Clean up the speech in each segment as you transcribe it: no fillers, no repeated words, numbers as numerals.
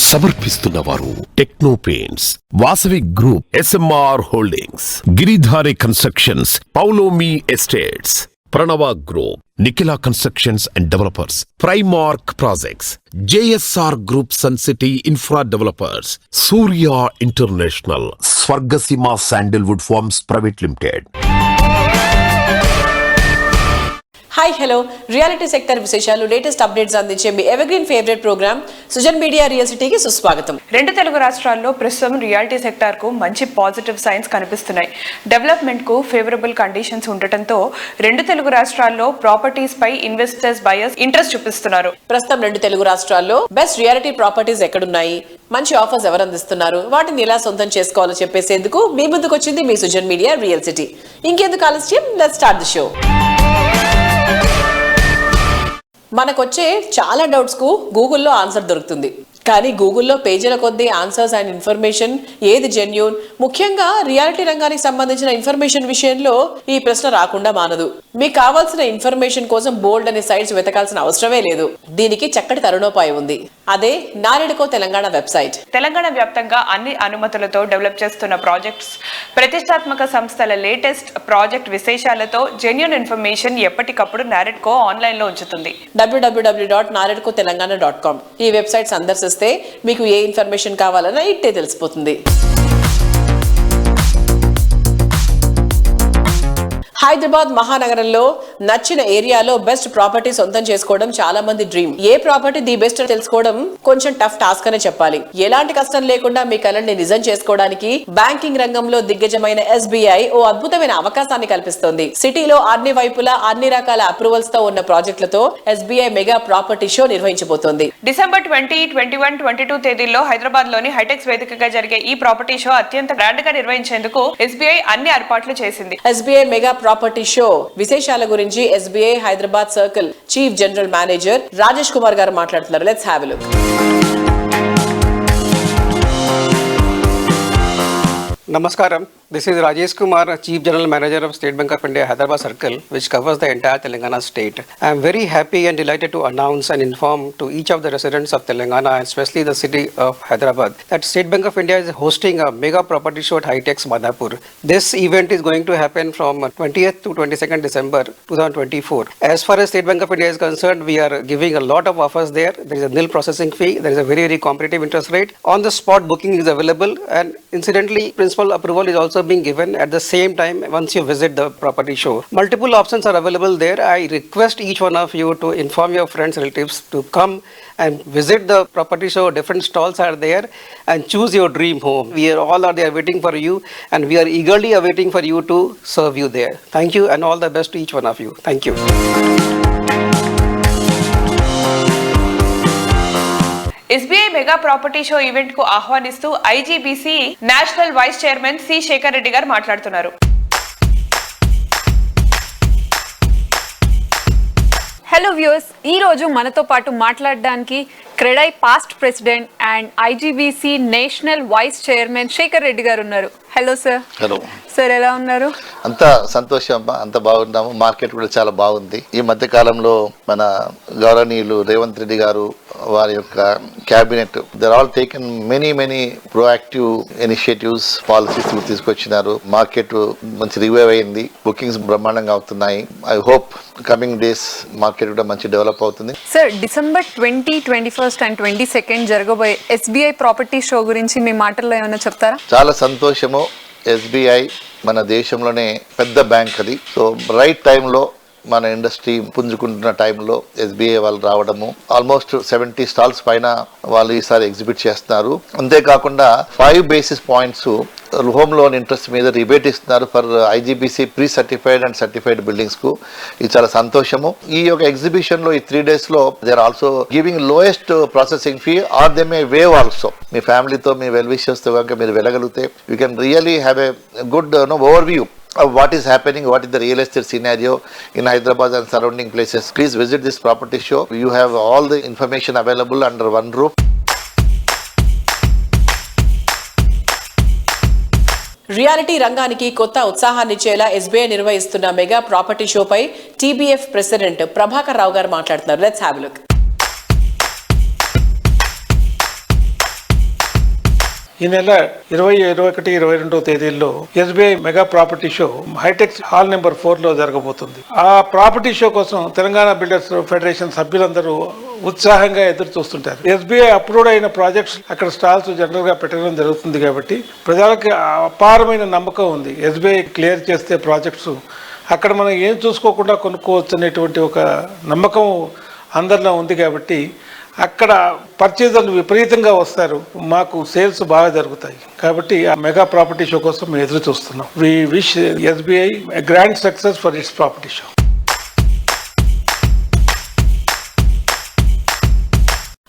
సమర్పిస్తున్న వారు Techno Paints, Vasavi Group, SMR Holdings, Giridhari Constructions, Paulomi Estates, Pranava Group, Nikhila Constructions and Developers, Primark Projects, JSR Group, Sun City Infra Developers, Surya International, Swargaseema Sandalwood Farms Private Limited. Hi hello, reality sector విశేషాలు, latest updates అందించే మీ evergreen favourite program Sujan Media Real సిటీకి సుస్వాగతం. రెండు తెలుగు రాష్ట్రాల్లో ప్రస్తుతం reality sector కు మంచి పాజిటివ్ సైన్స్ కనిపిస్తున్నాయి. డెవలప్మెంట్ కు ఫేవరబుల్ కండిషన్స్ ఉండటంతో రెండు తెలుగు రాష్ట్రాల్లో ప్రాపర్టీస్ పై ఇన్వెస్టర్స్ బయర్స్ ఇంట్రెస్ట్ చూపిస్తున్నారు. ప్రస్తుతం రెండు తెలుగు రాష్ట్రాల్లో బెస్ట్ రియాలిటీ ప్రాపర్టీస్ ఎక్కడున్నాయి, మంచి ఆఫర్స్ ఎవరు అందిస్తున్నారు, వాటిని ఎలా సొంతం చేసుకోవాలో చెప్పేసేందుకు మీ ముందుకు వచ్చింది మీ సుజన్ మీడియా రియల్ సిటీ. ఇంకెందుకు ఆలస్యం, లెట్స్ స్టార్ట్ ది షో. మనకొచ్చే చాలా డౌట్స్ కు గూగుల్లో ఆన్సర్ దొరుకుతుంది. కానీ గూగుల్లో పేజీల కొద్దీ ఆన్సర్స్ అండ్ ఇన్ఫర్మేషన్ ఏది జెన్యూన్, ముఖ్యంగా రియాలిటీ రంగానికి సంబంధించిన ఇన్ఫర్మేషన్ విషయంలో ఈ ప్రశ్న రాకుండా మానదు. మీకు కావాల్సిన ఇన్ఫర్మేషన్ కోసం బోల్డ్ అనే సైట్స్ వెతకాల్సిన అవసరమే లేదు. దీనికి చక్కటి తరుణోపాయం ఉంది. అదే నారెడ్కో తెలంగాణ వెబ్సైట్. తెలంగాణ వ్యాప్తంగా అన్ని అనుమతులతో డెవలప్ చేస్తున్న ప్రాజెక్ట్స్, ప్రతిష్టాత్మక సంస్థల లేటెస్ట్ ప్రాజెక్ట్ విశేషాలతో జెన్యూన్ ఇన్ఫర్మేషన్ ఎప్పటికప్పుడు నారెడ్కో ఆన్లైన్ లో ఉంచుతుంది. www.naredcotelangana.com ఈ వెబ్సైట్ సందర్శిస్తే మీకు ఏ ఇన్ఫర్మేషన్ కావాలన్నా ఇట్టే తెలిసిపోతుంది. హైదరాబాద్ మహానగరంలో నచ్చిన ఏరియాలో బెస్ట్ ప్రాపర్టీ సొంతం చేసుకోవడం చాలా మంది dream. A property the best తెలుసుకోవడం కొంచెం టఫ్ టాస్క్ అనే చెప్పాలి. ఎలాంటి కష్టం లేకుండా మీ కలల్ని నిజం చేసుకోవడానికి బ్యాంకింగ్ రంగంలో దిగ్గజమైన SBI ఓ అద్భుతమైన అవకాశాన్ని కల్పిస్తోంది. సిటీలో అన్ని వైపులా అన్ని రకాల అప్రూవల్స్ తో ఉన్న ప్రాజెక్టులతో SBI మెగా ప్రాపర్టీ షో నిర్వహించబోతోంది. డిసెంబర్ 20, 21, 22 తేదీల్లో హైదరాబాద్ లోని హైటెక్స్ వేదికగా జరిగే ఈ ప్రాపర్టీ షో అత్యంత గ్రాండ్ గా నిర్వహించేందుకు SBI అన్ని ఏర్పాట్లు చేసింది. SBI మెగా ప్రాపర్టీ షో విశేషాల గురించి SBI Hyderabad circle chief general manager Rajesh Kumar గారు మాట్లాడుతున్నారు. Let's have a look. Namaskaram. This is Rajesh Kumar, Chief General Manager of State Bank of India, Hyderabad Circle, which covers the entire Telangana state. I am very happy and delighted to announce and inform to each of the residents of Telangana, and especially the city of Hyderabad, that State Bank of India is hosting a mega property show at HITEX Madhapur. This event is going to happen from 20th to 22nd December 2024. As far as State Bank of India is concerned, we are giving a lot of offers there. There is a nil processing fee. There is a very, very competitive interest rate. On the spot booking is available, and incidentally, principal approval is also being given at the same time once you visit the property show. Multiple options are available there. I request each one of you to inform your friends, relatives to come and visit the property show. Different stalls are there, and choose your dream home. We are all are there waiting for you, and we are eagerly awaiting for you to serve you there. Thank you, and all the best to each one of you. Thank you. SBI mega property show event కు ఆహ్వానిస్తూ IGBC national vice chairman C. Sekhar Reddy garu మాట్లాడుతున్నారు. Hello viewers, ఈ రోజు మనతో పాటు మాట్లాడడానికి CREDAI past president and IGBC national vice chairman Sekhar Reddy garu ఉన్నారు. Hello sir. Hello sir, ఎలా ఉన్నారు? అంత సంతోషం అమ్మా, అంత బాగున్నాము. మార్కెట్ కూడా చాలా బాగుంది. ఈ మధ్య కాలంలో మన గౌరవనీయులు రేవంత్ రెడ్డి గారు, వారి యొక్క cabinet, they're all taken many proactive initiatives, policies తీసుకొచ్చినారు. మార్కెట్ మంచి రివైవ్ అయింది. బుకింగ్స్ బ్రహ్మాండంగా అవుతున్నాయి. I hope coming days market కూడా మంచి డెవలప్ అవుతుంది. సార్, డిసెంబర్ 20, 21 and 22 జరగబోయే SBI ప్రాపర్టీ షో గురించి మీ మాటల్లో ఏమైనా చెప్తారా? చాలా సంతోషము. SBI మన దేశంలోనే పెద్ద బ్యాంక్ అది. సో రైట్ టైంలో మన ఇండస్ట్రీ పుంజుకుంటున్న టైంలో SBI వాళ్ళు రావడము, ఆల్మోస్ట్ 70 స్టాల్స్ పైన వాళ్ళు ఈసారి ఎగ్జిబిట్ చేస్తున్నారు. అంతేకాకుండా 5 basis points home loan interest మీద రిబేట్ ఇస్తున్నారు for IGBC pre certified and certified buildings కు. ఇది చాలా సంతోషము. ఈ యొక్క ఎగ్జిబిషన్ లో ఈ 3 days లో they are also giving lowest processing fee, are they may waive also. మీ ఫ్యామిలీతో, మీ వెల్ విషర్స్ తో కనుక మీరు వెళ్ళగలిగితే you can really have a good overview of what is happening, what is the real estate scenario in Hyderabad and surrounding places. Please visit this property show. You have all the information available under one roof. Reality రంగానికి కొత్త ఉత్సాహాన్నిచ్చేలా SBI నిర్వహిస్తున్న mega property షోపై TBF president Prabhakar Rao garu మాట్లాడుతున్నారు. Let's have a look. ఈ నెల 20, 21, 22 తేదీల్లో SBI mega property show Hitex hall number 4లో జరగబోతుంది. ఆ ప్రాపర్టీ షో కోసం తెలంగాణ బిల్డర్స్ ఫెడరేషన్ సభ్యులందరూ ఉత్సాహంగా ఎదురు చూస్తుంటారు. ఎస్బీఐ అప్రూవ్డ్ అయిన ప్రాజెక్ట్స్ అక్కడ స్టాల్స్ జనరల్ గా పెట్టడం జరుగుతుంది కాబట్టి ప్రజలకు అపారమైన నమ్మకం ఉంది. ఎస్బీఐ క్లియర్ చేస్తే ప్రాజెక్ట్స్ అక్కడ మనం ఏం చూసుకోకుండా కొనుక్కోవచ్చు అనేటువంటి ఒక నమ్మకం అందరిలో ఉంది కాబట్టి అక్కడ పర్చేజర్లు విపరీతంగా వస్తారు, మాకు సేల్స్ బాగా జరుగుతాయి. కాబట్టి ఆ మెగా ప్రాపర్టీ షో కోసం మేము ఎదురు చూస్తున్నాం. We wish SBI grand success for its property show.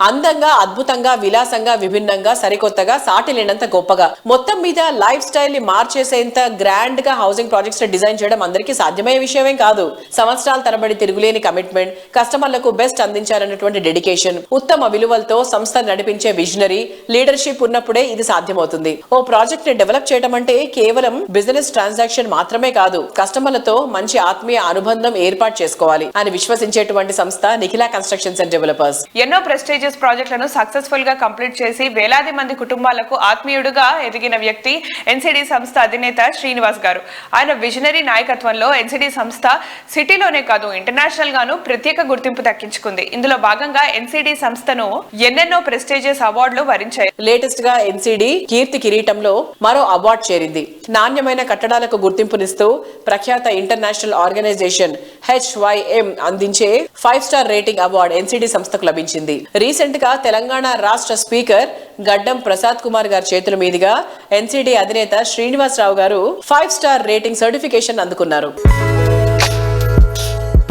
అందంగా, అద్భుతంగా, విలాసంగా, విభిన్నంగా, సరికొత్తగా, సాటి లేనంత గొప్పగా, మొత్తం మీద లైఫ్ స్టైల్ ని మార్చేసేంత గ్రాండ్ గా హౌసింగ్ ప్రాజెక్ట్స్ డిజైన్ చేయడం అందరికీ సాధ్యమయ్యే విషయమేం కాదు. సంవత్సరాల తరబడి తిరుగులేని కమిట్మెంట్, కస్టమర్లకు బెస్ట్ అందించాలన్నటువంటి డెడికేషన్, ఉత్తమ విలువలతో సంస్థ నడిపించే విజనరీ లీడర్షిప్ ఉన్నప్పుడే ఇది సాధ్యమవుతుంది. ఓ ప్రాజెక్ట్ ని డెవలప్ చేయడం అంటే కేవలం బిజినెస్ ట్రాన్సాక్షన్ మాత్రమే కాదు, కస్టమర్లతో మంచి ఆత్మీయ అనుబంధం ఏర్పాటు చేసుకోవాలి అని విశ్వసించేటువంటి సంస్థ నిఖిలా కన్స్ట్రక్షన్స్ అండ్ డెవలపర్స్. ఎన్నో ప్రెస్టీజియస్ ప్రాజెక్టులను సక్సెస్ఫుల్ గా కంప్లీట్ చేసి వేలాది మంది కుటుంబాలకు ఆత్మీయుడుగా ఎదిగిన వ్యక్తి ఎన్సిడి సంస్థ అధినేత శ్రీనివాస్ గారు. ఆయన విజనరీ నాయకత్వంలో ఎన్సిడి సంస్థ సిటీలోనే కాదు ఇంటర్నేషనల్ గాను ప్రత్యేక గుర్తింపు దక్కించుకుంది. ఇందులో భాగంగా ఎన్సిడి సంస్థను ఎన్నెన్నో ప్రెస్టీజియస్ అవార్డులు వరించాయి. లేటెస్ట్ గా ఎన్సిడి కీర్తి కిరీటంలో మరో అవార్డు చేరింది. నాణ్యమైన కట్టడాలకు గుర్తింపునిస్తూ ప్రఖ్యాత ఇంటర్నేషనల్ ఆర్గనైజేషన్ HYM అందించే 5 స్టార్ రేటింగ్ అవార్డు ఎన్సిడి సంస్థకు లభించింది. రీసెంట్ గా తెలంగాణ రాష్ట్ర స్పీకర్ గడ్డం ప్రసాద్ కుమార్ గారి చేతుల మీదుగా ఎన్సిడి అధినేత శ్రీనివాసరావు గారు 5 స్టార్ రేటింగ్ సర్టిఫికేషన్ అందుకున్నారు.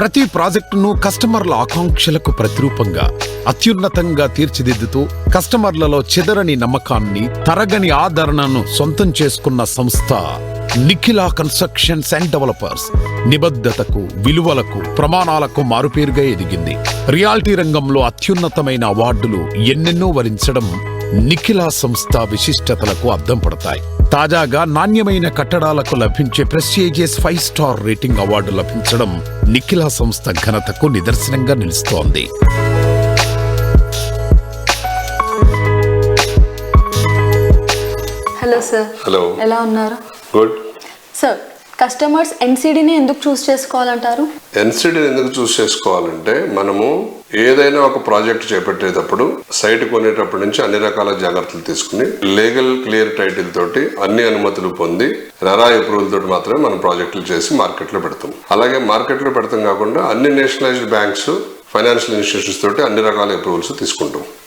ప్రతి ప్రాజెక్టును కస్టమర్ల ఆకాంక్షలకు ప్రతిరూపంగా అత్యున్నతంగా తీర్చిదిద్దుతూ కస్టమర్లలో చెదరని నమ్మకాన్ని, తరగని ఆదరణను సొంతం చేసుకున్న సంస్థ నిఖిలా కన్స్ట్రక్షన్స్ అండ్ డెవలపర్స్. నిబద్ధతకు, విలువలకు, ప్రమాణాలకు మారుపేరుగా ఎదిగింది. రియాలిటీ రంగంలో అత్యున్నతమైన అవార్డులు ఎన్నెన్నో వరించడం నిఖిలా సంస్థ విశిష్టతలకు అద్దం పడతాయి. తాజాగా నాణ్యమైన కట్టడాలకు లభించే ప్రెస్టీజియస్ 5 స్టార్ రేటింగ్ అవార్డు లభించడం నిఖిలా సంస్థ ఘనతకు నిదర్శనంగా నిలుస్తోంది. Hello sir. హలో. ఎలా ఉన్నారు? గుడ్. సార్, కస్టమర్స్ ఎన్సిడిని ఎందుకు చూస్ చేసుకోవాలంటారు? ఎన్సిడిని ఎందుకు చూస్ చేసుకోవాలంటే మనము ఏదైనా ఒక ప్రాజెక్ట్ చేపట్టేటప్పుడు సైట్ కొనేటప్పటి నుంచి అన్ని రకాల జాగ్రత్తలు తీసుకుని లీగల్ క్లియర్ టైటిల్ తోటి అన్ని అనుమతులు పొంది రెరా అప్రూవల్ తోటి మాత్రమే మనం ప్రాజెక్టులు చేసి మార్కెట్లో పెడతాం. అలాగే మార్కెట్లో పెడతాం కాకుండా అన్ని నేషనలైజ్డ్ బ్యాంక్స్, ఫైనాన్షియల్ ఇన్స్టిట్యూషన్స్ తోటి అన్ని రకాల అప్రూవల్స్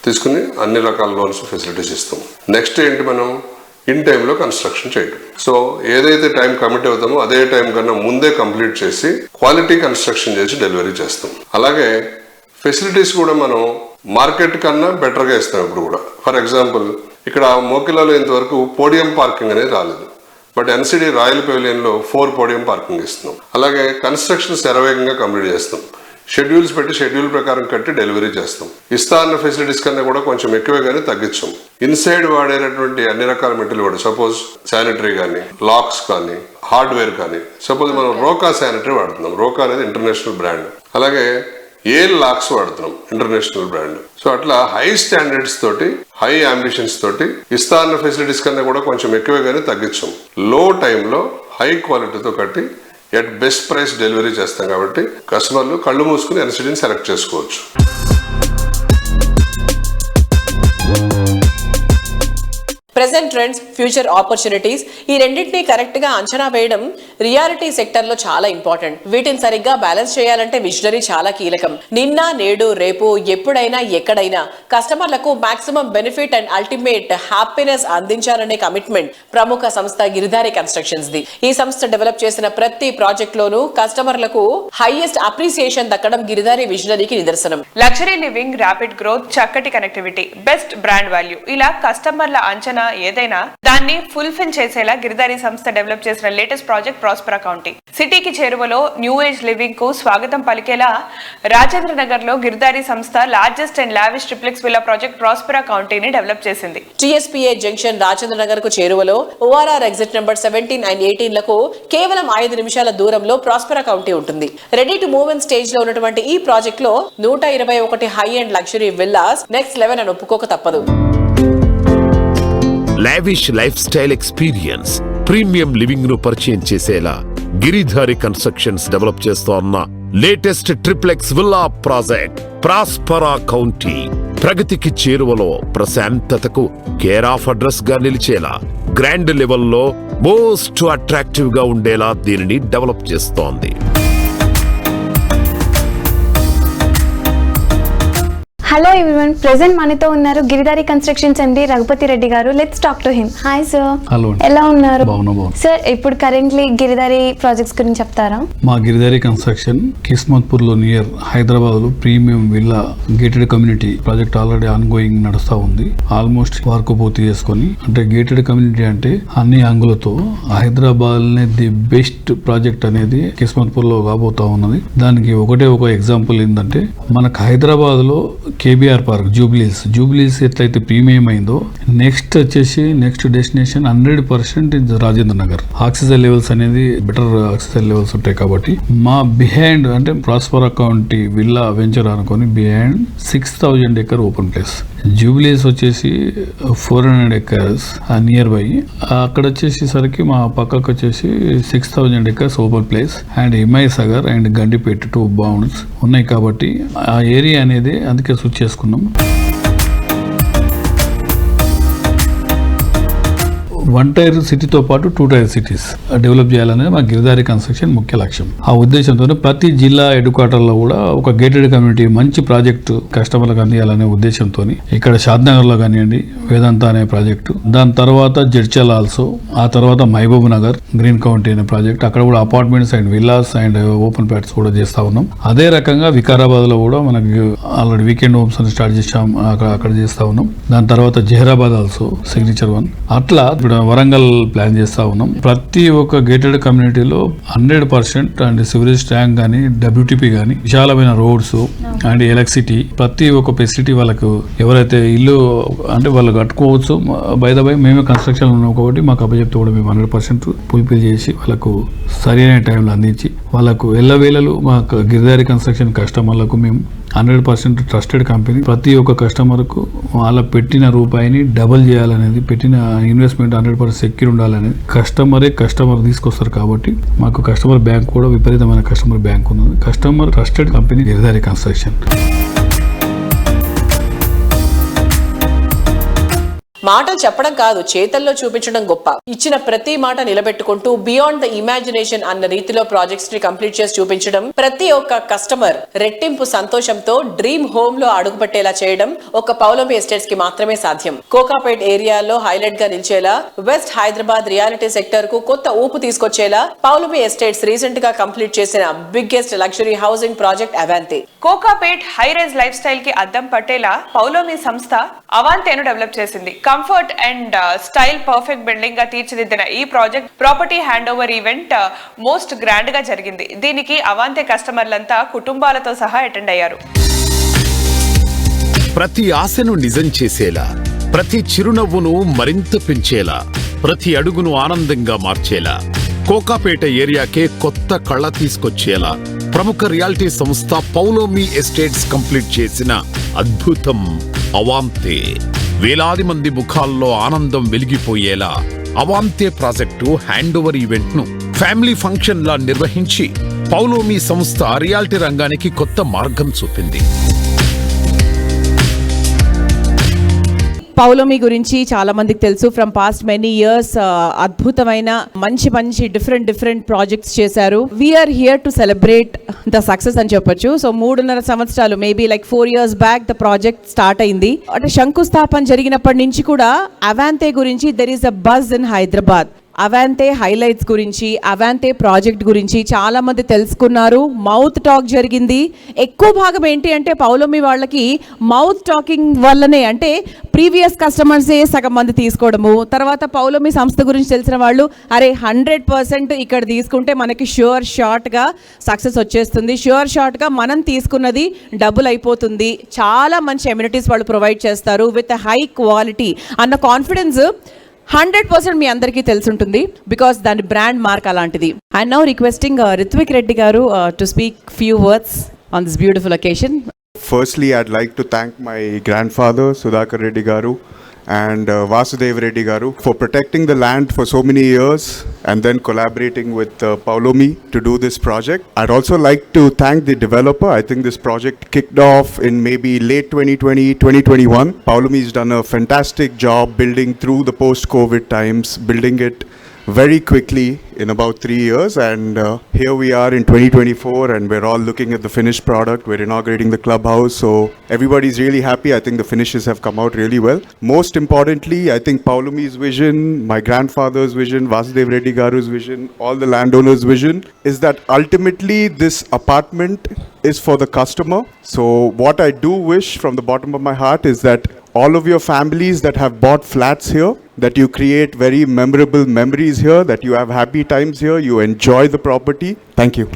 తీసుకుని అన్ని రకాల లోన్స్ ఫెసిలిటీస్ ఇస్తాం. నెక్స్ట్ ఏంటి, మనం ఇన్ టైంలో కన్స్ట్రక్షన్ చేయడం. సో ఏదైతే టైం కమిట్ అవుతామో అదే టైం కన్నా ముందే కంప్లీట్ చేసి క్వాలిటీ కన్స్ట్రక్షన్ చేసి డెలివరీ చేస్తాం. అలాగే ఫెసిలిటీస్ కూడా మనం మార్కెట్ కన్నా బెటర్గా ఇస్తాం. ఇప్పుడు కూడా ఫర్ ఎగ్జాంపుల్ ఇక్కడ మోకిలాలో ఇంతవరకు పోడియం పార్కింగ్ అనేది రాలేదు, బట్ ఎన్సిడి రాయల్ పెవిలియన్లో 4 పోడియం పార్కింగ్ ఇస్తున్నాం. అలాగే కన్స్ట్రక్షన్ శరవేగంగా కంప్లీట్ చేస్తాం. షెడ్యూల్స్ పెట్టి షెడ్యూల్ ప్రకారం కట్టి డెలివరీ చేస్తాం. ఇస్తా అన్న ఫెసిలిటీస్ కన్నా కూడా కొంచెం ఎక్కువే కానీ తగ్గించాం. ఇన్సైడ్ వాడేటటువంటి అన్ని రకాల మెటీరియల్ కూడా, సపోజ్ శానిటరీ కానీ, లాక్స్ కానీ, హార్డ్వేర్ కానీ, సపోజ్ మనం రోకా శానిటరీ వాడుతున్నాం. రోకా అనేది ఇంటర్నేషనల్ బ్రాండ్. అలాగే ఏల్ లాక్స్ వాడుతున్నాం, ఇంటర్నేషనల్ బ్రాండ్. సో అట్లా హై స్టాండర్డ్స్ తోటి, హై అంబిషన్స్ తోటి ఇస్తా అన్న ఫెసిలిటీస్ కన్నా కూడా కొంచెం ఎక్కువే కానీ తగ్గించాం. లో టైంలో హై క్వాలిటీతో కట్టి ఎట్ బెస్ట్ ప్రైస్ డెలివరీ చేస్తాం కాబట్టి కస్టమర్లు కళ్ళు మూసుకుని ఎన్సిడిని సెలెక్ట్ చేసుకోవచ్చు. ప్రెజెంట్ ట్రెండ్స్, ఫ్యూచర్ ఆపర్చునిటీస్, ఈ రెండింటినీ కరెక్ట్ గా అంచనా వేయడం రియాలిటీ సెక్టర్ లో చాలా ఇంపార్టెంట్. వీటిని సరిగ్గా బ్యాలెన్స్ చేయాలంటే విజనరీ చాలా కీలకం. నిన్న, నేడు, రేపు, ఎప్పుడైనా, ఎక్కడైనా కస్టమర్లకు maximum benefit and ultimate happiness అందించాలనే కమిట్మెంట్ ప్రముఖ సంస్థ గిరిధారి కన్స్ట్రక్షన్స్ ది. ఈ సంస్థ డెవలప్ చేసిన ప్రతి ప్రాజెక్ట్ లోనూ కస్టమర్లకు హైయెస్ట్ అప్రిసియేషన్ దక్కడం గిరిధారి విజనరీకి నిదర్శనం. లగ్జరీ లివింగ్, ర్యాపిడ్ గ్రోత్, చక్కటి కనెక్టివిటీ, బెస్ట్ బ్రాండ్ వాల్యూ, ఇలా కస్టమర్ల అంచనా ఏదైనా దాన్ని ఫుల్ఫిల్ చేసేలా గిరిధారి సంస్థ డెవలప్ చేసిన లేటెస్ట్ ప్రాజెక్ట్ ప్రాస్పెరా కౌంటీ. సిటీకి చేరువలో న్యూ ఏజ్ లివింగ్ కు స్వాగతం పలికేలా రాజేంద్ర నగర్ లో గిరిధారి సంస్థ largest and lavish triplex villa project Prospera కౌంటీని డెవలప్ చేసింది. టీఎస్పీఏ జంక్షన్ రాజేంద్ర నగర్ కు చేరువలో ఓఆర్ఆర్ ఎగ్జిట్ నెంబర్ 17 అండ్ 18 లకు కేవలం 5 నిమిషాల దూరంలో ప్రాస్పెరా కౌంటీ ఉంటుంది. Ready to move in stage లో ఉన్నటువంటి ఈ ప్రాజెక్ట్ లో 121 high and luxury villas next level అని ఒప్పుకోక తప్పదు. Lavish life style experience, premium living ను పరిచయం చేసేలా గిరిధారి కన్స్ట్రక్షన్స్ డెవలప్ చేస్తోన్న latest triplex villa project ప్రాస్పరా county ప్రగతికి చేరువలో ప్రశాంతతకు కేర్ ఆఫ్ అడ్రస్ గా నిలిచేలా గ్రాండ్ లెవెల్లో మోస్ట్ అట్రాక్టివ్ గా ఉండేలా దీనిని డెవలప్ చేస్తోంది. హలో ఎవ్రీవన్, ప్రెసెంట్ మనతో ఉన్నారు గిరిధారి కన్స్ట్రక్షన్స్ ఎండి రఘుపతి రెడ్డి గారు. Let's talk to him. Hi sir. Hello. ఎలా ఉన్నారు? బాగున్నా. సార్, ఇప్పుడు కరెంట్లీ గిరిధారి ప్రాజెక్ట్స్ గురించి చెప్తారా? మా గిరిధారి కన్స్ట్రక్షన్ కిస్మత్పూర్ లో నియర్ హైదరాబాద్ లో premium villa gated community project already on going నడుస్తా ఉంది. ఆల్మోస్ట్ వర్క్ పూర్తి చేసుకొని, అంటే గేటెడ్ కమ్యూనిటీ అంటే అన్ని అంగులతో హైదరాబాద్ ది బెస్ట్ ప్రాజెక్ట్ అనేది కిస్మత్పూర్ లో కాబోతా ఉన్నది. దానికి ఒకటే ఒక ఎగ్జాంపుల్ ఏంటంటే, మనకు హైదరాబాద్ లో కేబిఆర్ పార్క్ జూబ్లీస్ ఎట్లయితే ప్రీమియం అయిందో, next destination 100% Rajendra Nagar. Oxygen levels అనేది బెటర్ ఆక్సిజన్ లెవెల్స్ ఉంటాయి కాబట్టి మా బిహైండ్ అంటే ప్రాస్పరా కౌంటీ విల్లా వెంచర్ అనుకొని బిహైండ్ 6,000 ఎకర్ ఓపెన్ ప్లేస్. జూబ్లీస్ వచ్చేసి 400 ఎకర్స్ నియర్ బై. అక్కడ వచ్చేసరికి మా పక్కకు వచ్చేసి 6,000 acres open place and Himayat Sagar and Gandipet 2 bounds ఉన్నాయి కాబట్టి ఆ ఏరియా అనేది అందుకే స్విచ్ చేసుకున్నాం. 1 టైర్ సిటీతో పాటు 2 టైర్ సిటీస్ డెవలప్ చేయాలనేది మా గిరిధారి కన్స్ట్రక్షన్ ముఖ్య లక్ష్యం. ఆ ఉద్దేశంతో ప్రతి జిల్లా హెడ్ క్వార్టర్ లో కూడా ఒక గేటెడ్ కమ్యూనిటీ మంచి ప్రాజెక్టు కస్టమర్లకు అందియాలనే ఉద్దేశంతో ఇక్కడ షాద్నగర్ లో కానివ్వండి వేదాంత అనే ప్రాజెక్టు, దాని తర్వాత జడ్చల్ ఆల్సో, ఆ తర్వాత మహబూబ్ నగర్ గ్రీన్ కౌంటీ అనే ప్రాజెక్ట్, అక్కడ కూడా apartments and villas and open plots కూడా చేస్తా ఉన్నాం. అదే రకంగా వికారాబాద్ లో కూడా మనకి ఆల్రెడీ వీకెండ్ హోమ్స్ అని స్టార్ట్ చేసాం, అక్కడ చేస్తా ఉన్నాం. దాని తర్వాత జహీరాబాద్ ఆల్సో సిగ్నేచర్ 1. అట్లా వరంగల్ ప్లాన్ చేస్తా ఉన్నాం. ప్రతి ఒక్క గేటెడ్ కమ్యూనిటీలో 100% అండ్ సివరేజ్ ట్యాంక్ కానీ WTP కానీ విశాలమైన రోడ్స్ అండ్ ఎలక్ట్రిసిటీ ప్రతి ఒక్క ఫెసిలిటీ వాళ్ళకు ఎవరైతే ఇల్లు అంటే వాళ్ళు కట్టుకోవచ్చు. బై ద బై మేమే కన్స్ట్రక్షన్ ఉన్నాం కాబట్టి మాకు అప్పచెప్తే కూడా మేము 100% ఫుల్ఫిల్ చేసి వాళ్ళకు సరైన టైంలో అందించి వాళ్ళకు ఎల్లవేళలు మా గిరిధారి కన్స్ట్రక్షన్ కస్టమర్లకు మేము 100% ట్రస్టెడ్ కంపెనీ. ప్రతి ఒక్క కస్టమర్కు వాళ్ళ పెట్టిన రూపాయిని డబుల్ చేయాలనేది, పెట్టిన ఇన్వెస్ట్మెంట్ 100% సెక్యూర్ ఉండాలనేది కస్టమర్ తీసుకొస్తారు కాబట్టి మాకు కస్టమర్ బ్యాంక్ కూడా విపరీతమైన కస్టమర్ బ్యాంక్ ఉన్నది. Customer trusted company Giridhari construction. మాటలు చెప్పడం కాదు, చేతల్లో చూపించడం గొప్ప. ఇచ్చిన ప్రతి మాట నిలబెట్టుకుంటూ బియాండ్ ద ఇమాజినేషన్ అన్న రీతిలో ప్రాజెక్ట్స్ ని కంప్లీట్ చేసి చూపించడం, ప్రతి ఒక్క కస్టమర్ రెట్టింపు సంతోషంతో డ్రీమ్ హోమ్ లో అడుగుపెట్టేలా చేయడం ఒక పౌలమి ఎస్టేట్స్ కి మాత్రమే సాధ్యం. కోకాపేట్ ఏరియాలో హైలైట్ గా నిలిచేలా, వెస్ట్ హైదరాబాద్ రియాలిటీ సెక్టర్ కు కొత్త ఊపు తీసుకొచ్చేలా పౌలమి ఎస్టేట్స్ రీసెంట్ గా కంప్లీట్ చేసిన biggest luxury housing project Avante. Kokapet high rise lifestyle కి అద్దం పట్టేలా పౌలోమి సంస్థ అవాంతేను డెవలప్ చేసింది. Comfort and style perfect building గా తీర్చిదిద్దిన ఈ project property hand over event most grand గా జరిగింది. దీనికి అవాంతే కస్టమర్లంతా కుటుంబాలతో సహా అటెండ్ అయ్యారు. ప్రతి ఆశను నిజం చేసేలా, ప్రతి చిరునవ్వును మరింత పెంచేలా, ప్రతి అడుగును ఆనందంగా మార్చేలా, కోకాపేట ఏరియాకే కొత్త కళ తీసుకొచ్చేలా ప్రముఖ రియాలిటీ సంస్థ పౌలోమి ఎస్టేట్స్ కంప్లీట్ చేసిన అద్భుతం అవాంతే. వేలాది మంది ముఖాల్లో ఆనందం వెలిగిపోయేలా అవాంతే ప్రాజెక్టు హ్యాండ్ ఓవర్ ఈవెంట్ ను ఫ్యామిలీ ఫంక్షన్ లా నిర్వహించి పౌలోమి సంస్థ రియాలిటీ రంగానికి కొత్త మార్గం చూపింది. పౌలోమి గురించి చాలా మందికి తెలుసు. ఫ్రమ్ పాస్ట్ మెనీ ఇయర్స్ అద్భుతమైన మంచి డిఫరెంట్ ప్రాజెక్ట్స్ చేశారు. We're here to celebrate the success అని చెప్పొచ్చు. సో 3.5 సంవత్సరాలు, maybe like 4 years back the project start అయింది. అంటే శంకుస్థాపన జరిగినప్పటి నుంచి కూడా అవాంతే గురించి there is a buzz in Hyderabad. Avante highlights గురించి, అవాంతే ప్రాజెక్ట్ గురించి చాలా మంది తెలుసుకున్నారు. మౌత్ టాక్ జరిగింది. ఎక్కువ భాగం ఏంటి అంటే పౌలోమి వాళ్ళకి మౌత్ టాకింగ్ వల్లనే, అంటే ప్రీవియస్ కస్టమర్సే సగం మంది తీసుకోవడము, తర్వాత పౌలోమి సంస్థ గురించి తెలిసిన వాళ్ళు అరే 100% ఇక్కడ తీసుకుంటే మనకి ష్యూర్ షార్ట్గా సక్సెస్ వచ్చేస్తుంది, ష్యూర్ షార్ట్గా మనం తీసుకున్నది డబుల్ అయిపోతుంది, చాలా మంచి ఎమ్యూనిటీస్ వాళ్ళు ప్రొవైడ్ చేస్తారు విత్ హై క్వాలిటీ అన్న కాన్ఫిడెన్స్ 100% మీ అందరికీ తెలుసుంటుంది, బికాస్ దాని బ్రాండ్ మార్క్ అలాంటిది. I now requesting Rithvik Reddy garu to speak few words on this beautiful occasion. Firstly, I'd like to thank my grandfather, Sudhakar Reddy Garu, and Vasudev Reddy Garu for protecting the land for so many years and then collaborating with Paulomi to do this project. I'd also like to thank the developer. I think this project kicked off in maybe late 2020, 2021. Paulomi's done a fantastic job building through the post-COVID times, building it very quickly in about 3 years, and here we are in 2024 and we're all looking at the finished product. We're inaugurating the clubhouse, so everybody's really happy. I think the finishes have come out really well. Most importantly, I think Paulomi's vision, my grandfather's vision, Vasudev Reddy Garu's vision, all the landowners' vision is that ultimately this apartment is for the customer. So what I do wish from the bottom of my heart is that all of your families that have bought flats here, that you create very memorable memories here, that you have happy times here, you enjoy the property. Thank you.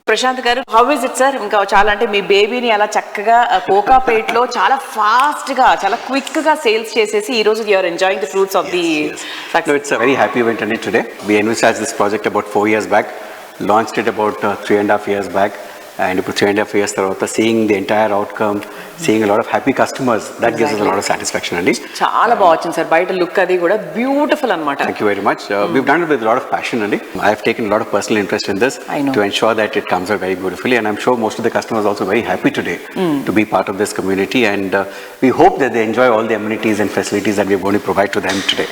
Prashanth గారు, how is it sir? ఇంకా చాలా అంటే మీ బేబీని అలా చక్కగా కోకాపేట్లో చాలా fast గా చాలా క్విక్ గా సేల్స్ చేసేసి ఈ రోజు you are enjoying the fruits of the success. It's a very happy event today. We envisaged this project about 4 years back, launched it about 3.5 years back. And ఇప్పుడు 3.5 years తర్వాత seeing the entire outcome, seeing a lot of happy customers, that gives us a lot of satisfaction అండి. చాలా బాగా వచ్చింది sir, బయట look అది కూడా beautiful అన్నమాట. Thank you very much. We've done it with a lot of passion అండి. I have taken a lot of personal interest in this to ensure that it comes out very beautifully, and I'm sure most of the customers are also very happy today to be part of this community, and we hope that they enjoy all the amenities and facilities that we're going to provide to them today.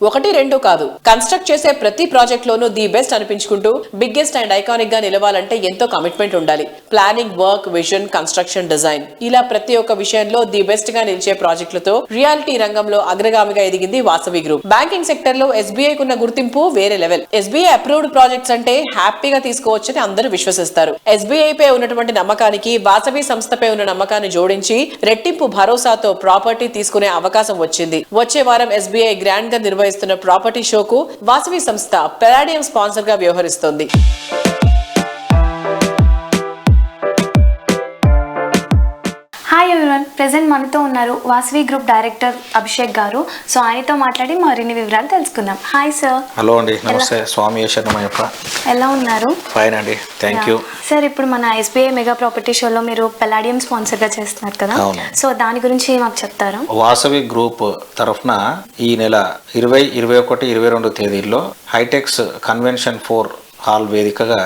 ఒకటి రెండు కాదు, construct చేసే ప్రతి project లోనూ the best అనిపించుకుంటూ biggest and iconic గా నిలవాలంటే ఎంతో కమిట్మెంట్ ఉండాలి. Planning, work, vision, construction, design, ఇలా ప్రతి ఒక్క విషయంలో ది బెస్ట్ గా నిలిచే ప్రాజెక్టులతో రియాలిటీ రంగంలో అగ్రగామిగా ఎదిగింది వాసవి గ్రూప్. బ్యాంకింగ్ సెక్టర్ లో ఎస్బీఐ కున్న గుర్తింపు వేరే లెవెల్. ఎస్బీఐ అప్రూవ్డ్ ప్రాజెక్ట్స్ అంటే హ్యాపీగా తీసుకోవచ్చని అందరూ విశ్వసిస్తారు. ఎస్బీఐ పై ఉన్నటువంటి నమ్మకానికి వాసవి సంస్థపై ఉన్న నమ్మకాన్ని జోడించి రెట్టింపు భరోసాతో ప్రాపర్టీ తీసుకునే అవకాశం వచ్చింది. వచ్చే వారం ఎస్బీఐ గ్రాండ్ గా నిర్వహిస్తున్న ప్రాపర్టీ షోకు వాసవి సంస్థ పెలాడియం స్పాన్సర్ గా వ్యవహరిస్తోంది. హాయ్ ఎవరీవన్, ప్రెజెంట్ మనతో ఉన్నారు వాసవి గ్రూప్ డైరెక్టర్ అభిషేక్ గారు. సో ఆయనతో మాట్లాడి మరిన్ని వివరాలు తెలుసుకుందాం. Hi sir. హలో అండి, నమస్తే. స్వామి శరణమయ్యప్ప. ఎలా ఉన్నారు? ఫైన్ అండి, థ్యాంక్ యూ. సార్, ఇప్పుడు మన ఎస్బీఐ మెగా ప్రాపర్టీ షోలో మీరు పెలాడియం స్పాన్సర్ గా చేస్తున్నారు కదా, సో దాని గురించి మాకు చెప్తారా? వాసవి గ్రూప్ తరఫున ఈ నెల 20, 21, 22 తేదీల్లో హైటెక్స్ కన్వెన్షన్ 4 హాల్ వేదికగా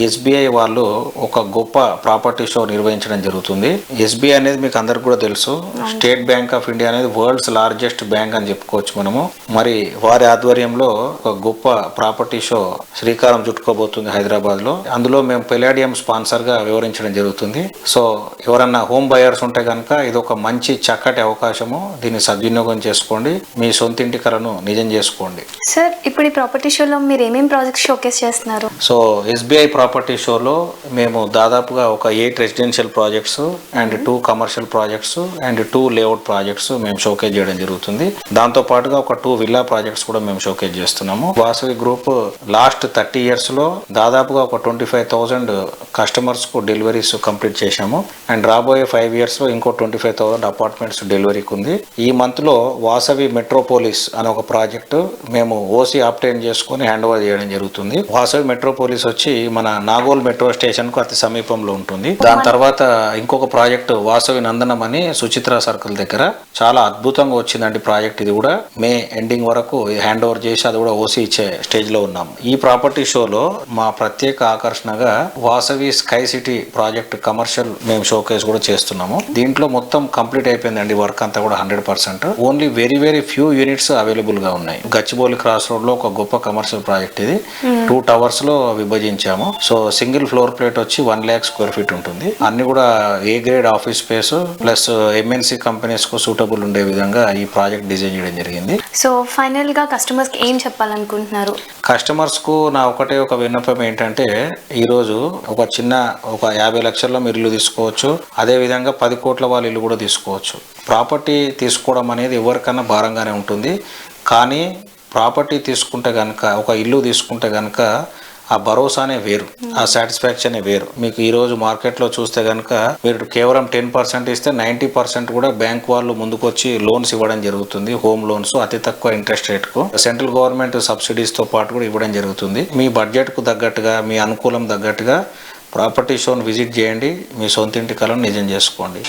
ఎస్బీఐ వాళ్ళు ఒక గొప్ప ప్రాపర్టీ షో నిర్వహించడం జరుగుతుంది. ఎస్బీఐ అనేది మీకు అందరికి కూడా తెలుసు, స్టేట్ బ్యాంక్ ఆఫ్ ఇండియా అనేది వరల్డ్స్ లార్జెస్ట్ బ్యాంక్ అని చెప్పుకోవచ్చు మనము. మరి వారి ఆధ్వర్యంలో ఒక గొప్ప ప్రాపర్టీ షో శ్రీకారం చుట్టుకోబోతుంది హైదరాబాద్ లో. అందులో మేము పెలాడియం స్పాన్సర్ గా వివరించడం జరుగుతుంది. సో ఎవరన్నా హోమ్ బయర్స్ ఉంటే కనుక ఇది ఒక మంచి చక్కటి అవకాశము, దీన్ని సద్వినియోగం చేసుకోండి, మీ సొంతింటి కలను నిజం చేసుకోండి. సార్, ఇప్పుడు ఈ ప్రాపర్టీ షోలో మీరు ఏమేమి ప్రాజెక్ట్స్ షోకేస్ చేస్తున్నారు? సో ఎస్బీఐ ప్రాపర్టీ షోలో మేము దాదాపుగా ఒక 8 residential projects and 2 commercial projects and 2 layout projects మేము షోకేజ్ చేయడం జరుగుతుంది. దాంతో పాటుగా ఒక 2 విల్లా ప్రాజెక్ట్స్ కూడా మేము షోకేజ్ చేస్తున్నాము. వాసవి గ్రూప్ లాస్ట్ 30 years లో దాదాపుగా ఒక 25,000 కస్టమర్స్ కు డెలివరీస్ కంప్లీట్ చేశాము. అండ్ రాబోయే 5 years లో ఇంకో 25,000 అపార్ట్మెంట్స్ డెలివరీకి ఉంది. ఈ మంత్ లో వాసవి మెట్రోపోలిస్ అనే ఒక ప్రాజెక్టు మేము ఓసీ ఆప్టైన్ చేసుకుని హ్యాండ్ ఓవర్ చేయడం జరుగుతుంది. వాసవి మెట్రోపోలిస్ వచ్చి మన నాగోల్ మెట్రో స్టేషన్ కు అతి సమీపంలో ఉంటుంది. దాని తర్వాత ఇంకొక ప్రాజెక్ట్ వాసవి నందనం అని సుచిత్ర సర్కిల్ దగ్గర చాలా అద్భుతంగా వచ్చిందండి ప్రాజెక్ట్. ఇది కూడా మే ఎండింగ్ వరకు హ్యాండ్ ఓవర్ చేసి అది కూడా ఓసీ ఇచ్చే స్టేజ్ లో ఉన్నాం. ఈ ప్రాపర్టీ షోలో మా ప్రత్యేక ఆకర్షణగా Vasavi sky city project commercial మేము షోకేస్ కూడా చేస్తున్నాము. దీంట్లో మొత్తం కంప్లీట్ అయిపోయిందండి వర్క్ అంతా కూడా 100%. Only very very few units available గా ఉన్నాయి. గచ్చిబౌలి క్రాస్ రోడ్ లో ఒక గొప్ప కమర్షియల్ ప్రాజెక్ట్ ఇది. 2 towers లో విభజించాము. సో సింగిల్ ఫ్లోర్ ప్లేట్ వచ్చి 1 lakh square feet ఉంటుంది. అన్ని కూడా A grade office space plus MNC companies కు సూటబుల్ ఉండే విధంగా ఈ ప్రాజెక్ట్ డిజైన్ చేయడం జరిగింది. సో ఫైనల్ గా కస్టమర్స్ కి ఏం చెప్పాలనుకుంటున్నారు? కస్టమర్స్ కు నా ఒకటే ఒక విన్నపం ఏంటంటే, ఈ రోజు ఒక 50 లక్షల్లో మీరు ఇల్లు తీసుకోవచ్చు, అదే విధంగా 10 కోట్ల వాళ్ళ ఇల్లు కూడా తీసుకోవచ్చు. ప్రాపర్టీ తీసుకోవడం అనేది ఎవరికన్నా భారంగానే ఉంటుంది, కానీ ప్రాపర్టీ తీసుకుంటే కనుక, ఒక ఇల్లు తీసుకుంటే కనుక ఆ భరోసానే వేరు, ఆ సాటిస్ఫాక్షనే వేరు. మీకు ఈ రోజు మార్కెట్లో చూస్తే కనుక మీరు కేవలం 10% ఇస్తే 90% కూడా బ్యాంక్ వాళ్ళు ముందుకొచ్చి లోన్స్ ఇవ్వడం జరుగుతుంది. హోమ్ లోన్స్ అతి తక్కువ ఇంట్రెస్ట్ రేట్కు, సెంట్రల్ గవర్నమెంట్ సబ్సిడీస్ తో పాటు కూడా ఇవ్వడం జరుగుతుంది. మీ బడ్జెట్ కు తగ్గట్టుగా, మీ అనుకూలం తగ్గట్టుగా ప్రాపర్టీ షోను విజిట్ చేయండి, మీ సొంత ఇంటి కలను నిజం చేసుకోండి.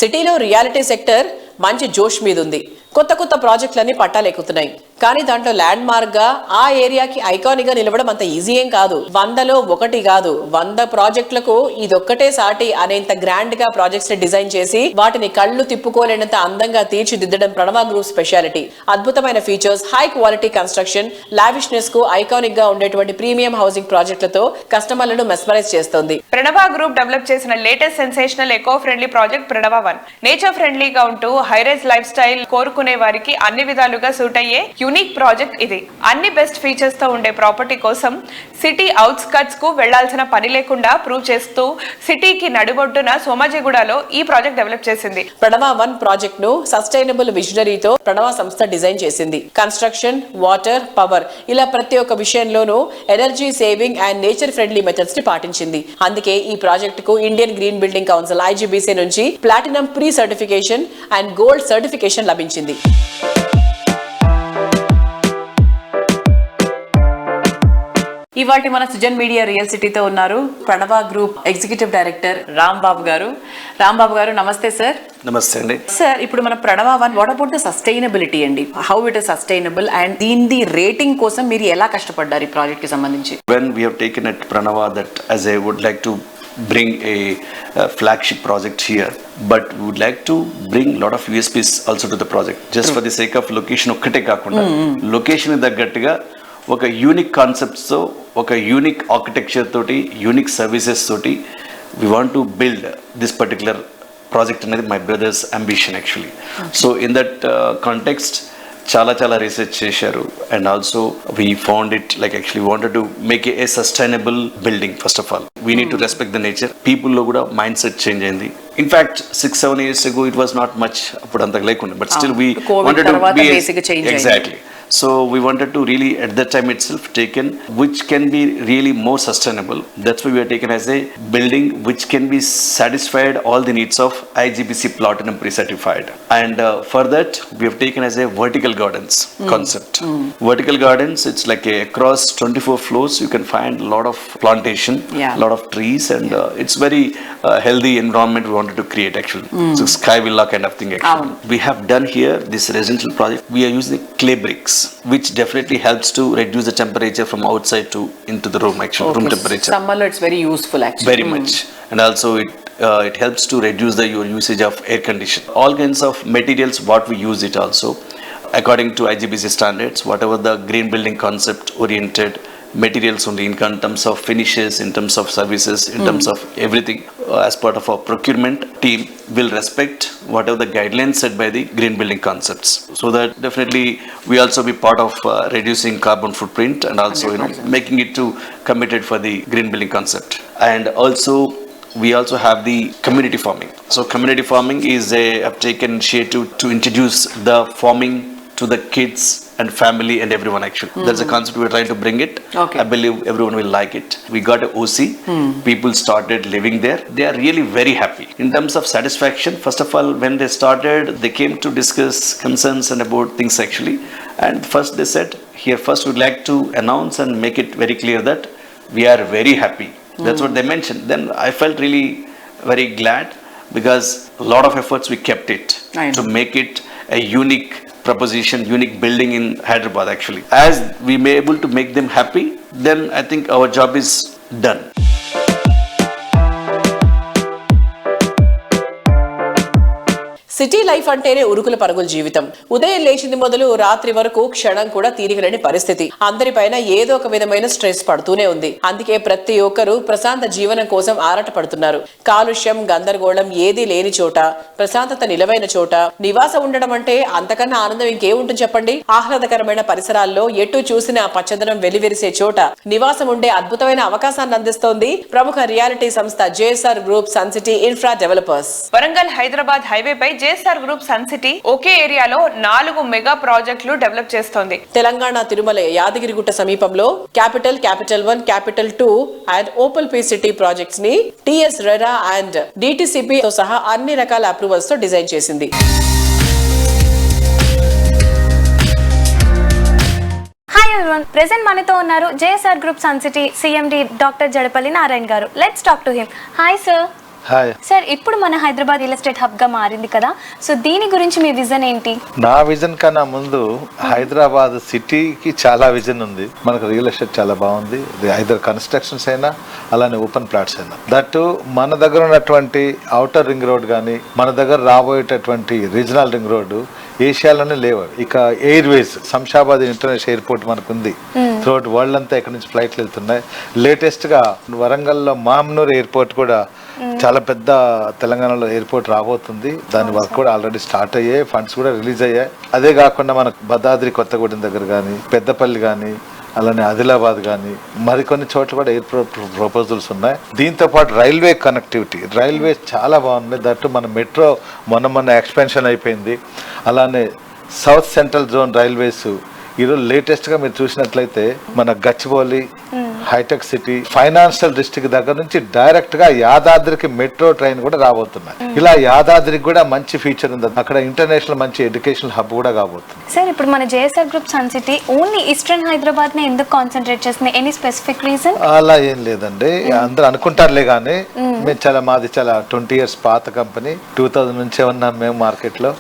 సిటీలో రియాలిటీ సెక్టర్ మంచి జోష్ మీద ఉంది. కొత్త కొత్త ప్రాజెక్టులన్నీ పట్టాలెక్కుతున్నాయి. కానీ దాంట్లో ల్యాండ్ మార్క్ గా ఆ ఏరియాకి ఐకానిక్ గా నిలవడం అంత ఈజీ ఏం కాదు. 100లో 1 కాదు, 100 ప్రాజెక్టులకు ఇదొక్కటే సాటి అనేంత గ్రాండ్ గా ప్రాజెక్ట్స్ ని డిజైన్ చేసి వాటిని కళ్ళు తిప్పుకోలేనంత అందంగా తీర్చిదిద్దడం ప్రణవ గ్రూప్ స్పెషాలిటీ. అద్భుతమైన features, high quality construction, lavishness కు ఐకానిక్ గా ఉండేటువంటి ప్రీమియం హౌసింగ్ ప్రాజెక్టులతో కస్టమర్లను మెస్మరైజ్ చేస్తోంది. ప్రణవ గ్రూప్ డెవలప్ చేసిన latest sensational eco friendly project Pranava 1. Nature ఫ్రెండ్లీగా ఉంటూ హైరైజ్ లైఫ్ స్టైల్ కోరుకునే వారికి అన్ని విధాలుగా సూట్ అయ్యే యూనిక్ ప్రాజెక్ట్ ఇది. అన్ని బెస్ట్ ఫీచర్స్ తో ఉండే ప్రాపర్టీ కోసం సిటీ అవుట్స్కట్స్ కు వెళ్లాల్సిన పని లేకుండా ప్రూవ్ చేస్తూ సిటీకి నడిబొడ్డున సోమాజిగూడలో ఈ ప్రాజెక్ట్ డెవలప్ చేసింది. ప్రణవ 1 ప్రాజెక్ట్ ను సస్టైనబుల్ విజనరీతో ప్రణవ సంస్థ డిజైన్ చేసింది. కన్స్ట్రక్షన్, వాటర్, పవర్ ఇలా ప్రతి ఒక్క విషయంలోనూ energy saving and nature friendly methods ని పాటించింది. అందుకే ఈ ప్రాజెక్ట్ కు Indian green building council IGBC నుంచి platinum pre certification and gold certification లభించింది. ఇవాటి మన సుజన్ మీడియా రియల్ సిటీతో ఉన్నారు ప్రణవ గ్రూప్ ఎగ్జిక్యూటివ్ డైరెక్టర్ రాంబాబు గారు. రాంబాబు గారు నమస్తే సార్. నమస్తే అండి. సార్, ఇప్పుడు మన ప్రణవ 1 వాట్ అబౌట్ ద సస్టైనబిలిటీ అండి? How it is sustainable and దీని రేటింగ్ కోసం మీరు ఎలా కష్టపడ్డారు ఈ ప్రాజెక్ట్ కి సంబంధించి? When we have taken at Pranava that as I would like to bring a flagship project here, but we would like to bring lot of USPs also to the project. Just for the sake of location ఒక్కటే కాకుండా location తగ్గట్టుగా ఒక unique కాన్సెప్ట్స్తో, ఒక unique architecture తోటి, unique services తోటి we want to build this particular project అనేది my brother's ambition actually. So in that context చాలా research చేశారు and also we found it like actually wanted to make a sustainable building. First of all we need to respect the nature. పీపుల్లో కూడా mindset change అయింది. In fact 6-7 years ago it was not much, అప్పుడు అంత లేకుండా, but still we wanted to be exactly. So we wanted to really at that time itself taken which can be really more sustainable. That's why we are taken as a building which can be satisfied all the needs of IGBC Platinum pre-certified. And for that we have taken as a vertical gardens concept. Vertical gardens, it's like across 24 floors you can find a lot of plantation, lot of trees, and it's very healthy environment we wanted to create actually. So sky villa kind of thing actually. We have done here this residential project. We are using clay bricks, which definitely helps to reduce the temperature from outside to into the room actually. Room temperature. Summer it's very useful actually. Very much. And also it helps to reduce your usage of air condition. All kinds of materials what we use it also according to IGBC standards, whatever the green building concept oriented materials only in terms of finishes, in terms of services, in terms of everything. As part of our procurement team will respect whatever the guidelines set by the green building concepts, so that definitely we also be part of reducing carbon footprint and also 100%. Making it to committed for the green building concept. And also we also have the community farming. So community farming is have taken initiative to introduce the farming to the kids and family and everyone actually. That's a concept we're trying to bring it. Okay. I believe everyone will like it. We got a OC. People started living there. They are really very happy. In terms of satisfaction, first of all, when they started, they came to discuss concerns and about things actually. And first they said, here first we'd like to announce and make it very clear that we are very happy. That's what they mentioned. Then I felt really very glad because a lot of efforts we kept it to make it a unique proposition, unique building in Hyderabad actually. As we may able to make them happy, then I think our job is done. City life అంటేనే ఉరుకుల పరుగుల జీవితం. ఉదయం లేచింది మొదలు రాత్రి వరకు క్షణం కూడా తీరికలేని పరిస్థితి. అందరిపైన ఏదో ఒక విధమైన స్ట్రెస్ పడుతూనే ఉంది. అందుకే ప్రతి ఒక్కరూ ప్రశాంత జీవనం కోసం ఆరాట పడుతున్నారు. కాలుష్యం, గందరగోళం ఏదీ లేని చోట, ప్రశాంతత నిలవైన చోట నివాసం ఉండడం అంటే అంతకన్నా ఆనందం ఇంకేముంటుంది చెప్పండి. ఆహ్లాదకరమైన పరిసరాల్లో ఎటు చూసినా పచ్చదనం వెలివిరిసే చోట నివాసం ఉండే అద్భుతమైన అవకాశాన్ని అందిస్తోంది ప్రముఖ రియాలిటీ సంస్థ JSR Group Sun City Infra Developers. Warangal Hyderabad highway పై జేఎస్ఆర్ గ్రూప్ సన్ సిటీ ఒకే ఏరియాలో 4 మెగా ప్రాజెక్టులు డెవలప్ చేస్తోంది. తెలంగాణ తిరుమల యాదగిరిగుట్ట సమీపంలో capital 1, capital 2 and Opal P city projects ని టిఎస్ రెరా అండ్ డిటిసిపి తో సహా అన్ని రకాల అప్రూవల్స్ తో డిజైన్ చేసింది. హాయ్ ఎవ్రీవన్, ప్రెజెంట్ మనతో ఉన్నారు JSR group Sun City CMD doctor Jadapalli Narayana garu. Let's talk to him. Hi sir. Hi sir, ఇప్పుడు మన హైదరాబాద్ రియల్ ఎస్టేట్ హబ్ గా మారింది కదా, సో దీని గురించి మీ విజన్ ఏంటి? నా విజన్ కన్నా ముందు హైదరాబాద్ సిటీకి చాలా విజన్ ఉంది. మనకు రియల్ ఎస్టేట్ చాలా బాగుంది. ఐదర్ కన్స్ట్రక్షన్స్ అయినా అలానే ఓపెన్ ప్లాట్స్ అయినా. దట్టు మన దగ్గర ఉన్నటువంటి ఔటర్ రింగ్ రోడ్ కానీ మన దగ్గర రాబోయేటటువంటి రీజనల్ రింగ్ రోడ్డు ఏషియాలోనే లేవు. ఇక ఎయిర్వేస్ శంషాబాద్ ఇంటర్నేషనల్ ఎయిర్పోర్ట్ మనకు ఉంది. త్రూఅవుట్ వరల్డ్ అంతా ఇక్కడ నుంచి ఫ్లైట్లు వెళ్తున్నాయి. లేటెస్ట్ గా వరంగల్లో మామ్నూర్ ఎయిర్పోర్ట్ కూడా చాలా పెద్ద తెలంగాణలో ఎయిర్పోర్ట్ రాబోతుంది. దాని వర్క్ కూడా ఆల్రెడీ స్టార్ట్ అయ్యాయి, ఫండ్స్ కూడా రిలీజ్ అయ్యాయి. అదే కాకుండా మనకు భద్రాద్రి కొత్తగూడెం దగ్గర కానీ పెద్దపల్లి కానీ అలానే ఆదిలాబాద్ కానీ మరికొన్ని చోట్ల కూడా ఎయిర్పోర్ట్ ప్రపోజల్స్ ఉన్నాయి. దీంతో పాటు రైల్వే కనెక్టివిటీ, రైల్వే చాలా బాగుంది. దట్టు మన మెట్రో మొన్న ఎక్స్పెన్షన్ అయిపోయింది. అలానే సౌత్ సెంట్రల్ జోన్ రైల్వేస్ ఈరోజు లేటెస్ట్గా మీరు చూసినట్లయితే మన Gachibowli, Hitech City, financial district దగ్గర నుంచి డైరెక్ట్గా యాదాద్రికి మెట్రో ట్రైన్ కూడా రాబోతున్నాయి. ఇలా యాదాద్రికి కూడా మంచి ఫీచర్ ఉంది. అక్కడ ఇంటర్నేషనల్ మంచి ఎడ్యుకేషనల్ హబ్ కూడా కాబోతుంది. సార్, ఇప్పుడు మన JSR group Sun City only eastern Hyderabad ని ఎందుకు కాన్సన్ట్రేట్ చేస్తుంది? Any specific reason? అలా ఏం లేదండి, అందరూ అనుకుంటారులే కానీ మాది చాలా 20 years పాత కంపెనీ. 2000 నుంచే ఉన్నాం మేము మార్కెట్ లో.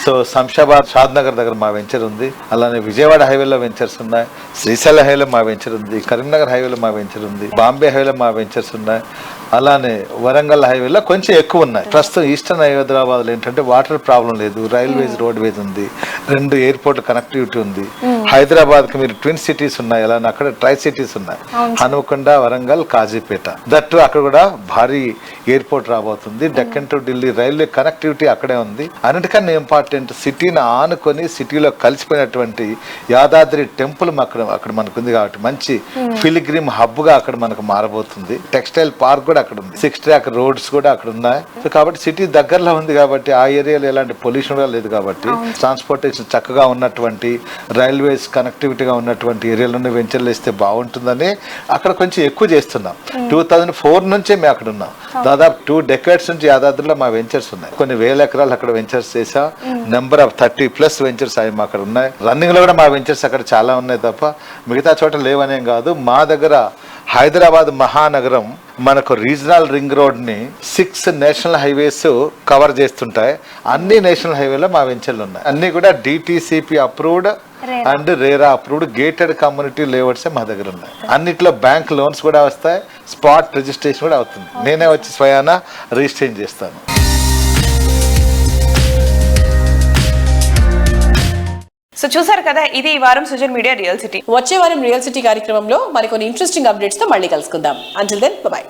సో శంషాబాద్ షాద్ నగర్ దగ్గర మా వెంచర్ ఉంది. అలానే విజయవాడ హైవేలో వెంచర్స్ ఉన్నాయి. శ్రీశైల హైవేలో మా వెంచర్ ఉంది. కరీంనగర్ హైవేలో మా వెంచర్ ఉంది. బాంబే హైవేలో మా వెంచర్స్ ఉన్నాయి. అలానే వరంగల్ హైవేలో కొంచెం ఎక్కువ ఉన్నాయి. ప్రస్తుతం ఈస్టర్న్ హైదరాబాద్లో ఏంటంటే వాటర్ ప్రాబ్లం లేదు, రైల్వేస్ రోడ్వేస్ ఉంది, 2 ఎయిర్పోర్ట్ కనెక్టివిటీ ఉంది. హైదరాబాద్కి మీరు ట్విన్ సిటీస్ ఉన్నాయి, అలానే అక్కడ ట్రై సిటీస్ ఉన్నాయి, హనుమకొండ, వరంగల్, కాజీపేట. దట్టు అక్కడ కూడా భారీ ఎయిర్పోర్ట్ రాబోతుంది. Deccan to Delhi railway connectivity అక్కడే ఉంది. అన్నిటికన్నా ఇంపార్టెంట్, సిటీని ఆనుకొని సిటీలో కలిసిపోయినటువంటి యాదాద్రి టెంపుల్ అక్కడ మనకు ఉంది కాబట్టి మంచి పిలిగ్రిమ్ హబ్ గా అక్కడ మనకు మారబోతుంది. టెక్స్టైల్ పార్క్ కూడా అక్కడ ఉంది. 6 track రోడ్స్ కూడా అక్కడ ఉన్నాయి. సో కాబట్టి సిటీ దగ్గరలో ఉంది కాబట్టి ఆ ఏరియాలో ఎలాంటి పొల్యూషన్ కూడా లేదు కాబట్టి ట్రాన్స్పోర్టేషన్ చక్కగా ఉన్నటువంటి రైల్వేస్ కనెక్టివిటీగా ఉన్నటువంటి ఏరియాలోనే వెంచర్లు వేస్తే బాగుంటుందని అక్కడ కొంచెం ఎక్కువ చేస్తున్నాం. 2004 నుంచే మేము అక్కడ ఉన్నాం. దాదాపు 2 decades నుంచి యాదాద్రిలో మా వెంచర్స్ ఉన్నాయి. కొన్ని వేల ఎకరాలు అక్కడ వెంచర్స్ చేసా. నెంబర్ ఆఫ్ 30+ వెంచర్స్ అవి అక్కడ ఉన్నాయి. రన్నింగ్ లో కూడా మా వెంచర్స్ అక్కడ చాలా ఉన్నాయి తప్ప మిగతా చోట లేవనేం కాదు. మా దగ్గర హైదరాబాద్ మహానగరం మనకు రీజనల్ రింగ్ రోడ్ ని 6 నేషనల్ హైవేస్ కవర్ చేస్తుంటాయి. అన్ని నేషనల్ హైవేలో మా వెంచర్లు ఉన్నాయి. అన్ని కూడా DTCP approved and RERA approved gated community layouts మా దగ్గర ఉన్నాయి. అన్నిట్లో బ్యాంక్ లోన్స్ కూడా వస్తాయి, స్పాట్ రిజిస్ట్రేషన్ కూడా అవుతుంది. నేనే వచ్చి స్వయానా రిజిస్ట్రేషన్ చేస్తాను. సో చూసారు కదా, ఇది ఈ వారం సుజన్ మీడియా రియల్ సిటీ. వచ్చే వారం రియల్ సిటీ కార్యక్రమంలో మరికొన్ని ఇంట్రెస్టింగ్ అప్డేట్స్ తో మళ్ళీ కలుసుకుందాం. Until then by.